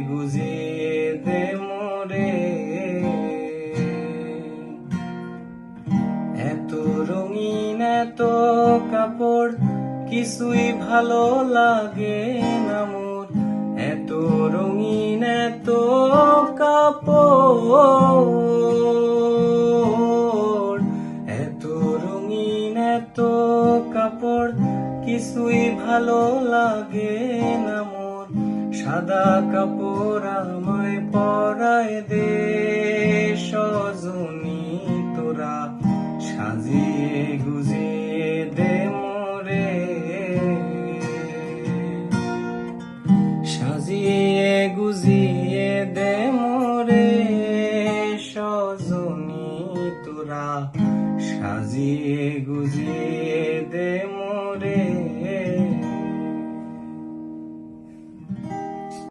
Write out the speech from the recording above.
গুজিয়ে দে মোরে। এত রঙিন এত কাপড় কিছুই ভালো লাগে না মোর। এত রঙিন এত কাপড়, এত রঙিন এত কাপড় কিছুই ভালো লাগে না মোর। সাদা কাপড় আমায় পরায় দে সজনী তোরা, সাজিয়ে গুজিয়ে দে মোরে। সাজিয়ে গুজিয়ে